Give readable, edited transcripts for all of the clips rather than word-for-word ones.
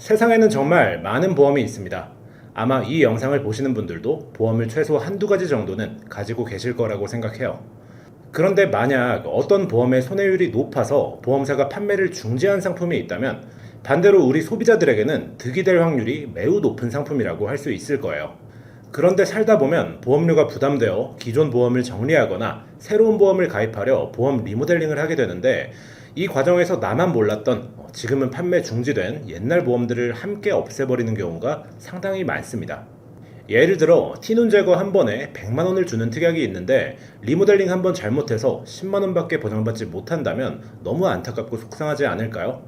세상에는 정말 많은 보험이 있습니다. 아마 이 영상을 보시는 분들도 보험을 최소 한두 가지 정도는 가지고 계실 거라고 생각해요. 그런데 만약 어떤 보험의 손해율이 높아서 보험사가 판매를 중지한 상품이 있다면 반대로 우리 소비자들에게는 득이 될 확률이 매우 높은 상품이라고 할 수 있을 거예요. 그런데 살다 보면 보험료가 부담되어 기존 보험을 정리하거나 새로운 보험을 가입하려 보험 리모델링을 하게 되는데, 이 과정에서 나만 몰랐던 지금은 판매 중지된 옛날 보험들을 함께 없애버리는 경우가 상당히 많습니다. 예를 들어 티눈 제거 한 번에 100만 원을 주는 특약이 있는데 리모델링 한 번 잘못해서 10만 원밖에 보장받지 못한다면 너무 안타깝고 속상하지 않을까요?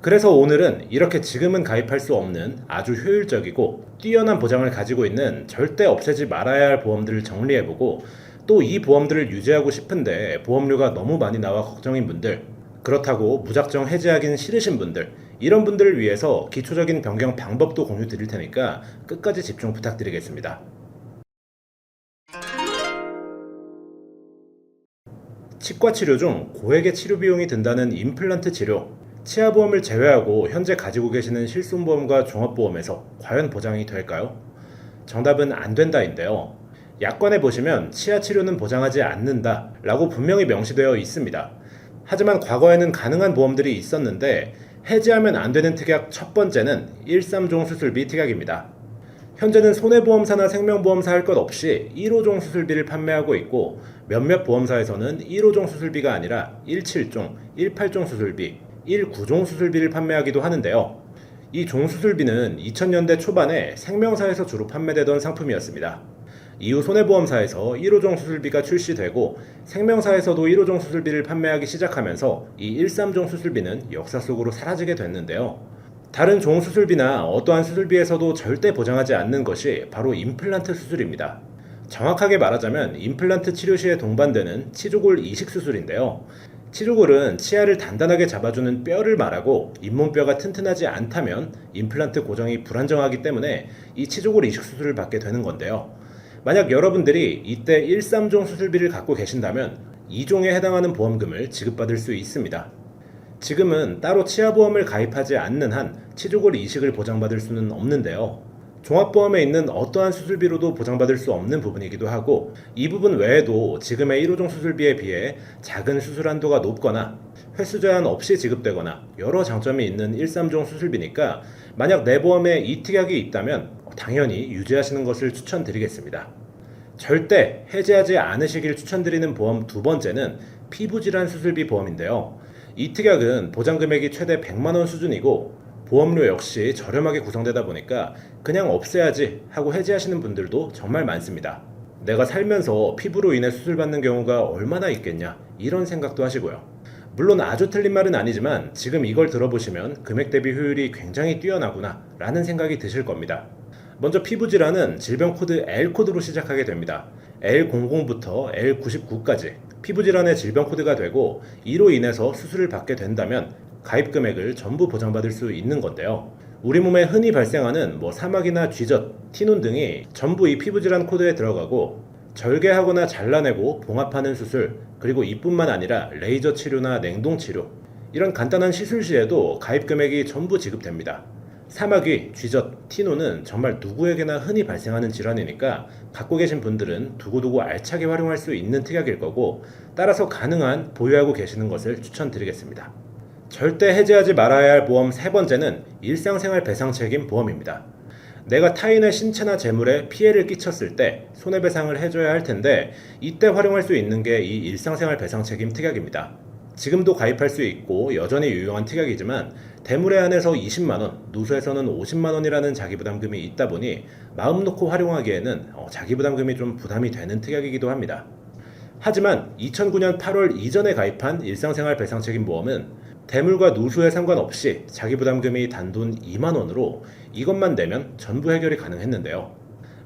그래서 오늘은 이렇게 지금은 가입할 수 없는 아주 효율적이고 뛰어난 보장을 가지고 있는 절대 없애지 말아야 할 보험들을 정리해보고, 또 이 보험들을 유지하고 싶은데 보험료가 너무 많이 나와 걱정인 분들, 그렇다고 무작정 해지하기는 싫으신 분들, 이런 분들을 위해서 기초적인 변경 방법도 공유 드릴 테니까 끝까지 집중 부탁드리겠습니다. 치과 치료 중 고액의 치료 비용이 든다는 임플란트 치료, 치아보험을 제외하고 현재 가지고 계시는 실손보험과 종합보험에서 과연 보장이 될까요? 정답은 안 된다인데요. 약관에 보시면 치아 치료는 보장하지 않는다 라고 분명히 명시되어 있습니다. 하지만 과거에는 가능한 보험들이 있었는데, 해지하면 안 되는 특약 첫 번째는 13종 수술비 특약입니다. 현재는 손해보험사나 생명보험사 할 것 없이 1호종 수술비를 판매하고 있고, 몇몇 보험사에서는 1호종 수술비가 아니라 17종, 18종 수술비, 19종 수술비를 판매하기도 하는데요. 이 종수술비는 2000년대 초반에 생명사에서 주로 판매되던 상품이었습니다. 이후 손해보험사에서 1호종 수술비가 출시되고 생명사에서도 1호종 수술비를 판매하기 시작하면서 이 13종 수술비는 역사 속으로 사라지게 됐는데요. 다른 종 수술비나 어떠한 수술비에서도 절대 보장하지 않는 것이 바로 임플란트 수술입니다. 정확하게 말하자면 임플란트 치료 시에 동반되는 치조골 이식 수술인데요. 치조골은 치아를 단단하게 잡아주는 뼈를 말하고, 잇몸뼈가 튼튼하지 않다면 임플란트 고정이 불안정하기 때문에 이 치조골 이식 수술을 받게 되는 건데요. 만약 여러분들이 이때 13종 수술비를 갖고 계신다면 2종에 해당하는 보험금을 지급받을 수 있습니다. 지금은 따로 치아보험을 가입하지 않는 한 치조골 이식을 보장받을 수는 없는데요. 종합보험에 있는 어떠한 수술비로도 보장받을 수 없는 부분이기도 하고, 이 부분 외에도 지금의 1호종 수술비에 비해 작은 수술 한도가 높거나 횟수 제한 없이 지급되거나 여러 장점이 있는 13종 수술비니까 만약 내 보험에 이 특약이 있다면 당연히 유지하시는 것을 추천드리겠습니다. 절대 해지하지 않으시길 추천드리는 보험 두 번째는 피부질환 수술비 보험인데요. 이 특약은 보장금액이 최대 100만 원 수준이고 보험료 역시 저렴하게 구성되다 보니까 그냥 없애야지 하고 해지하시는 분들도 정말 많습니다. 내가 살면서 피부로 인해 수술받는 경우가 얼마나 있겠냐, 이런 생각도 하시고요. 물론 아주 틀린 말은 아니지만 지금 이걸 들어보시면 금액 대비 효율이 굉장히 뛰어나구나 라는 생각이 드실 겁니다. 먼저 피부질환은 질병 코드 L코드로 시작하게 됩니다. L00부터 L99까지 피부질환의 질병 코드가 되고, 이로 인해서 수술을 받게 된다면 가입 금액을 전부 보장받을 수 있는 건데요. 우리 몸에 흔히 발생하는 사막이나 쥐젖, 티눈 등이 전부 이 피부질환 코드에 들어가고, 절개하거나 잘라내고 봉합하는 수술, 그리고 이뿐만 아니라 레이저 치료나 냉동 치료, 이런 간단한 시술 시에도 가입 금액이 전부 지급됩니다. 사마귀, 쥐젖, 티눈은 정말 누구에게나 흔히 발생하는 질환이니까 갖고 계신 분들은 두고두고 알차게 활용할 수 있는 특약일 거고, 따라서 가능한 보유하고 계시는 것을 추천드리겠습니다. 절대 해지하지 말아야 할 보험 세 번째는 일상생활 배상 책임 보험입니다. 내가 타인의 신체나 재물에 피해를 끼쳤을 때 손해배상을 해줘야 할 텐데, 이때 활용할 수 있는 게 이 일상생활 배상 책임 특약입니다. 지금도 가입할 수 있고 여전히 유용한 특약이지만 대물에 한해서 20만원, 누수에서는 50만원이라는 자기부담금이 있다 보니 마음 놓고 활용하기에는 자기부담금이 좀 부담이 되는 특약이기도 합니다. 하지만 2009년 8월 이전에 가입한 일상생활 배상책임보험은 대물과 누수에 상관없이 자기부담금이 단돈 2만원으로 이것만 내면 전부 해결이 가능했는데요.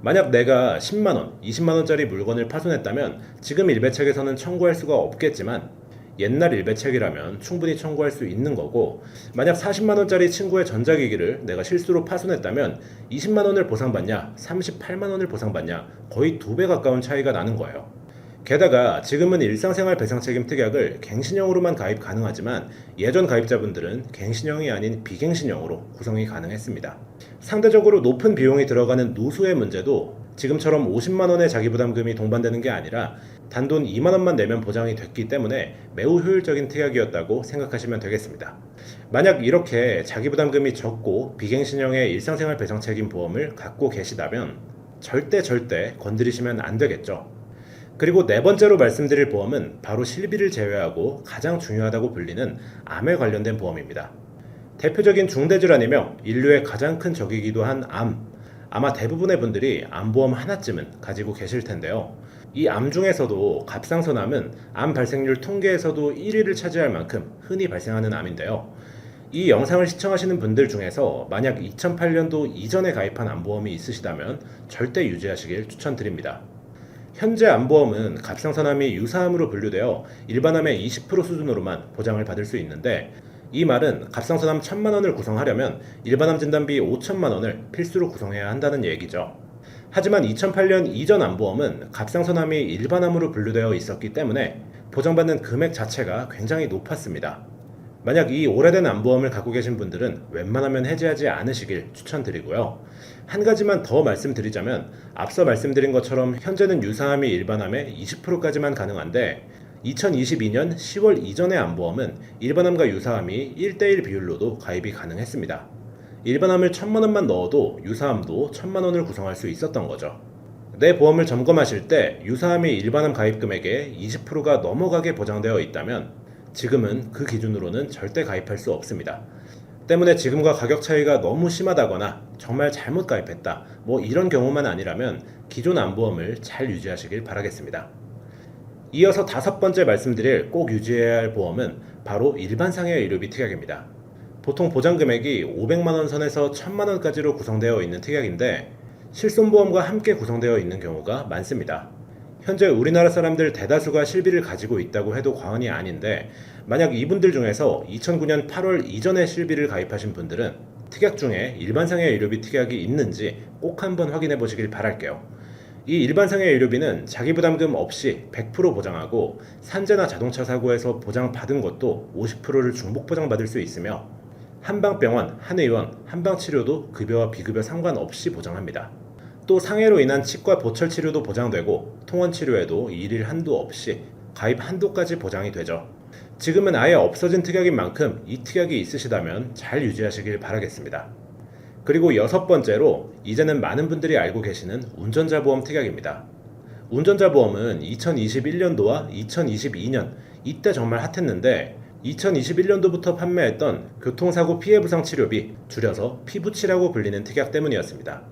만약 내가 10만원, 20만원짜리 물건을 파손했다면 지금 일배책에서는 청구할 수가 없겠지만 옛날 일배책이라면 충분히 청구할 수 있는 거고, 만약 40만원짜리 친구의 전자기기를 내가 실수로 파손했다면 20만원을 보상받냐 38만원을 보상받냐 거의 2배 가까운 차이가 나는 거예요. 게다가 지금은 일상생활 배상책임 특약을 갱신형으로만 가입 가능하지만 예전 가입자분들은 갱신형이 아닌 비갱신형으로 구성이 가능했습니다. 상대적으로 높은 비용이 들어가는 노수의 문제도 지금처럼 50만 원의 자기부담금이 동반되는 게 아니라 단돈 2만 원만 내면 보장이 됐기 때문에 매우 효율적인 특약이었다고 생각하시면 되겠습니다. 만약 이렇게 자기부담금이 적고 비갱신형의 일상생활 배상책임 보험을 갖고 계시다면 절대 건드리시면 안 되겠죠. 그리고 네 번째로 말씀드릴 보험은 바로 실비를 제외하고 가장 중요하다고 불리는 암에 관련된 보험입니다. 대표적인 중대질환이며 인류의 가장 큰 적이기도 한 암. 아마 대부분의 분들이 암보험 하나쯤은 가지고 계실 텐데요. 이 암 중에서도 갑상선암은 암 발생률 통계에서도 1위를 차지할 만큼 흔히 발생하는 암인데요. 이 영상을 시청하시는 분들 중에서 만약 2008년도 이전에 가입한 암보험이 있으시다면 절대 유지하시길 추천드립니다. 현재 암보험은 갑상선암이 유사암으로 분류되어 일반암의 20% 수준으로만 보장을 받을 수 있는데 이 말은 갑상선암 1,000만 원을 구성하려면 일반암 진단비 5천만 원을 필수로 구성해야 한다는 얘기죠. 하지만 2008년 이전 암보험은 갑상선암이 일반암으로 분류되어 있었기 때문에 보장받는 금액 자체가 굉장히 높았습니다. 만약 이 오래된 암보험을 갖고 계신 분들은 웬만하면 해지하지 않으시길 추천드리고요. 한 가지만 더 말씀드리자면 앞서 말씀드린 것처럼 현재는 유사암이 일반암의 20%까지만 가능한데 2022년 10월 이전의 암보험은 일반암과 유사암이 1대1 비율로도 가입이 가능했습니다. 일반암을 1,000만 원만 넣어도 유사암도 1,000만 원을 구성할 수 있었던 거죠. 내 보험을 점검하실 때 유사암이 일반암 가입 금액의 20%가 넘어가게 보장되어 있다면 지금은 그 기준으로는 절대 가입할 수 없습니다. 때문에 지금과 가격 차이가 너무 심하다거나 정말 잘못 가입했다 이런 경우만 아니라면 기존 암보험을 잘 유지하시길 바라겠습니다. 이어서 다섯 번째 말씀드릴 꼭 유지해야 할 보험은 바로 일반상해 의료비 특약입니다. 보통 보장 금액이 500만 원 선에서 1,000만 원까지로 구성되어 있는 특약인데 실손보험과 함께 구성되어 있는 경우가 많습니다. 현재 우리나라 사람들 대다수가 실비를 가지고 있다고 해도 과언이 아닌데 만약 이분들 중에서 2009년 8월 이전에 실비를 가입하신 분들은 특약 중에 일반상해 의료비 특약이 있는지 꼭 한번 확인해 보시길 바랄게요. 이 일반상해 의료비는 자기부담금 없이 100% 보장하고 산재나 자동차 사고에서 보장받은 것도 50%를 중복 보장받을 수 있으며 한방병원, 한의원, 한방치료도 급여와 비급여 상관없이 보장합니다. 또 상해로 인한 치과 보철 치료도 보장되고 통원 치료에도 일일 한도 없이 가입 한도까지 보장이 되죠. 지금은 아예 없어진 특약인 만큼 이 특약이 있으시다면 잘 유지하시길 바라겠습니다. 그리고 여섯 번째로 이제는 많은 분들이 알고 계시는 운전자 보험 특약입니다. 운전자 보험은 2021년도와 2022년 이때 정말 핫했는데 2021년도부터 판매했던 교통사고 피해보상 치료비, 줄여서 피부치라고 불리는 특약 때문이었습니다.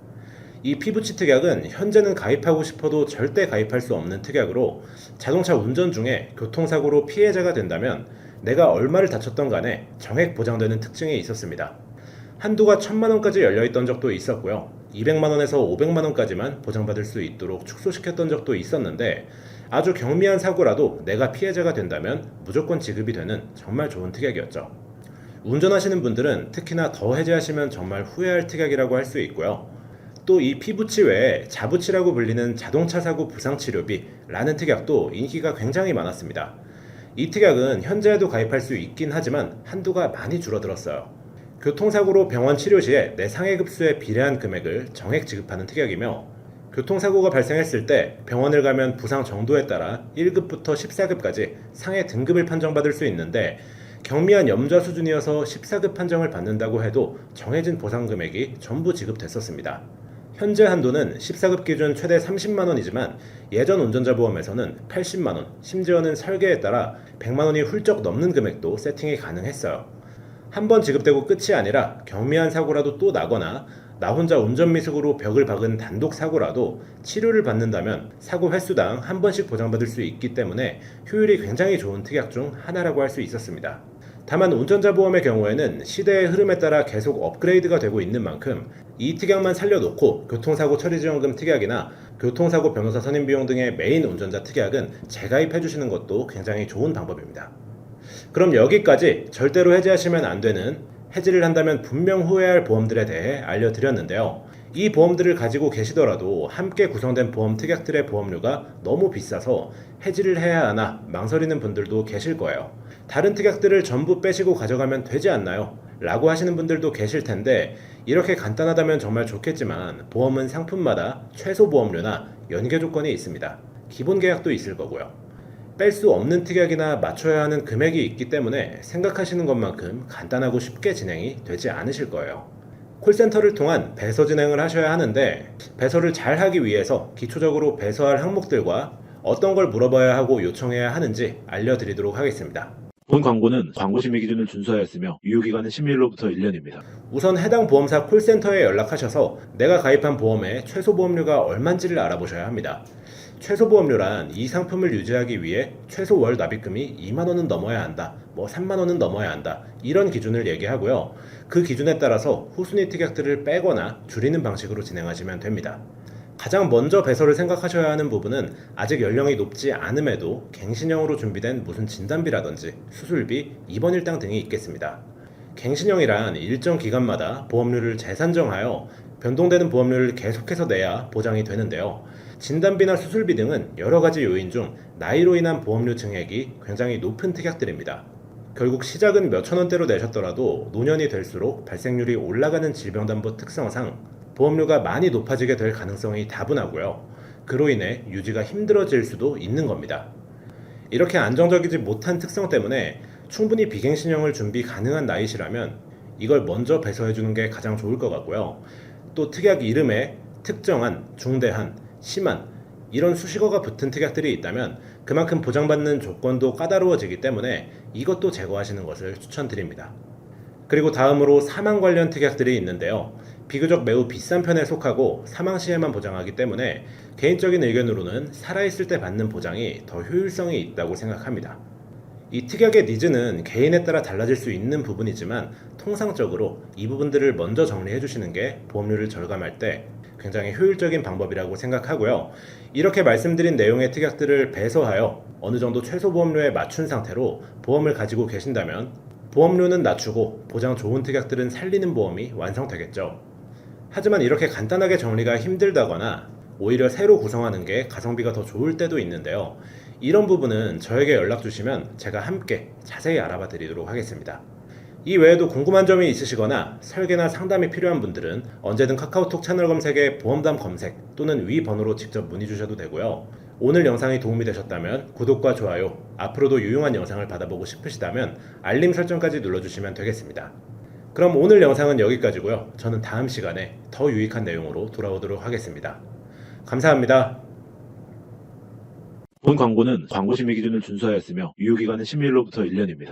이 피부치 특약은 현재는 가입하고 싶어도 절대 가입할 수 없는 특약으로 자동차 운전 중에 교통사고로 피해자가 된다면 내가 얼마를 다쳤던 간에 정액 보장되는 특징이 있었습니다. 한도가 1,000만 원까지 열려있던 적도 있었고요. 200만 원에서 500만 원까지만 보장받을 수 있도록 축소시켰던 적도 있었는데 아주 경미한 사고라도 내가 피해자가 된다면 무조건 지급이 되는 정말 좋은 특약이었죠. 운전하시는 분들은 특히나 더 해지하시면 정말 후회할 특약이라고 할 수 있고요. 또 이 피부치 외에 자부치라고 불리는 자동차 사고 부상치료비라는 특약도 인기가 굉장히 많았습니다. 이 특약은 현재에도 가입할 수 있긴 하지만 한도가 많이 줄어들었어요. 교통사고로 병원 치료 시에 내 상해급수에 비례한 금액을 정액 지급하는 특약이며 교통사고가 발생했을 때 병원을 가면 부상 정도에 따라 1급부터 14급까지 상해 등급을 판정받을 수 있는데 경미한 염좌 수준이어서 14급 판정을 받는다고 해도 정해진 보상 금액이 전부 지급됐었습니다. 현재 한도는 14급 기준 최대 30만 원이지만 예전 운전자 보험에서는 80만 원, 심지어는 설계에 따라 100만 원이 훌쩍 넘는 금액도 세팅이 가능했어요. 한 번 지급되고 끝이 아니라 경미한 사고라도 또 나거나 나 혼자 운전 미숙으로 벽을 박은 단독 사고라도 치료를 받는다면 사고 횟수당 한 번씩 보장받을 수 있기 때문에 효율이 굉장히 좋은 특약 중 하나라고 할 수 있었습니다. 다만 운전자 보험의 경우에는 시대의 흐름에 따라 계속 업그레이드가 되고 있는 만큼 이 특약만 살려놓고 교통사고 처리지원금 특약이나 교통사고 변호사 선임비용 등의 메인 운전자 특약은 재가입해주시는 것도 굉장히 좋은 방법입니다. 그럼 여기까지 절대로 해지하시면 안 되는, 해지를 한다면 분명 후회할 보험들에 대해 알려드렸는데요. 이 보험들을 가지고 계시더라도 함께 구성된 보험 특약들의 보험료가 너무 비싸서 해지를 해야 하나 망설이는 분들도 계실 거예요. 다른 특약들을 전부 빼시고 가져가면 되지 않나요? 라고 하시는 분들도 계실 텐데, 이렇게 간단하다면 정말 좋겠지만 보험은 상품마다 최소 보험료나 연계 조건이 있습니다. 기본 계약도 있을 거고요. 뺄 수 없는 특약이나 맞춰야 하는 금액이 있기 때문에 생각하시는 것만큼 간단하고 쉽게 진행이 되지 않으실 거예요. 콜센터를 통한 배서 진행을 하셔야 하는데, 배서를 잘 하기 위해서 기초적으로 배서할 항목들과 어떤 걸 물어봐야 하고 요청해야 하는지 알려드리도록 하겠습니다. 본 광고는 광고 심의 기준을 준수하였으며 유효기간은 10일로부터 1년입니다. 우선 해당 보험사 콜센터에 연락하셔서 내가 가입한 보험의 최소 보험료가 얼마인지를 알아보셔야 합니다. 최소 보험료란 이 상품을 유지하기 위해 최소 월 납입금이 2만 원은 넘어야 한다, 3만 원은 넘어야 한다, 이런 기준을 얘기하고요. 그 기준에 따라서 후순위 특약들을 빼거나 줄이는 방식으로 진행하시면 됩니다. 가장 먼저 배서를 생각하셔야 하는 부분은 아직 연령이 높지 않음에도 갱신형으로 준비된 무슨 진단비라든지 수술비, 입원 일당 등이 있겠습니다. 갱신형이란 일정 기간마다 보험료를 재산정하여 변동되는 보험료를 계속해서 내야 보장이 되는데요. 진단비나 수술비 등은 여러 가지 요인 중 나이로 인한 보험료 증액이 굉장히 높은 특약들입니다. 결국 시작은 몇천 원대로 내셨더라도 노년이 될수록 발생률이 올라가는 질병담보 특성상 보험료가 많이 높아지게 될 가능성이 다분하고요. 그로 인해 유지가 힘들어질 수도 있는 겁니다. 이렇게 안정적이지 못한 특성 때문에 충분히 비갱신형을 준비 가능한 나이시라면 이걸 먼저 배서해주는 게 가장 좋을 것 같고요. 또 특약 이름에 특정한, 중대한, 심한 이런 수식어가 붙은 특약들이 있다면 그만큼 보장받는 조건도 까다로워지기 때문에 이것도 제거하시는 것을 추천드립니다. 그리고 다음으로 사망 관련 특약들이 있는데요. 비교적 매우 비싼 편에 속하고 사망 시에만 보장하기 때문에 개인적인 의견으로는 살아있을 때 받는 보장이 더 효율성이 있다고 생각합니다. 이 특약의 니즈는 개인에 따라 달라질 수 있는 부분이지만 통상적으로 이 부분들을 먼저 정리해 주시는 게 보험료를 절감할 때 굉장히 효율적인 방법이라고 생각하고요. 이렇게 말씀드린 내용의 특약들을 배서하여 어느 정도 최소 보험료에 맞춘 상태로 보험을 가지고 계신다면 보험료는 낮추고 보장 좋은 특약들은 살리는 보험이 완성되겠죠. 하지만 이렇게 간단하게 정리가 힘들다거나 오히려 새로 구성하는 게 가성비가 더 좋을 때도 있는데요. 이런 부분은 저에게 연락 주시면 제가 함께 자세히 알아봐 드리도록 하겠습니다. 이 외에도 궁금한 점이 있으시거나 설계나 상담이 필요한 분들은 언제든 카카오톡 채널 검색에 보험담 검색 또는 위 번호로 직접 문의 주셔도 되고요. 오늘 영상이 도움이 되셨다면 구독과 좋아요, 앞으로도 유용한 영상을 받아보고 싶으시다면 알림 설정까지 눌러주시면 되겠습니다. 그럼 오늘 영상은 여기까지고요. 저는 다음 시간에 더 유익한 내용으로 돌아오도록 하겠습니다. 감사합니다. 본 광고는 광고 심의 기준을 준수하였으며 유효기간은 10일로부터 1년입니다.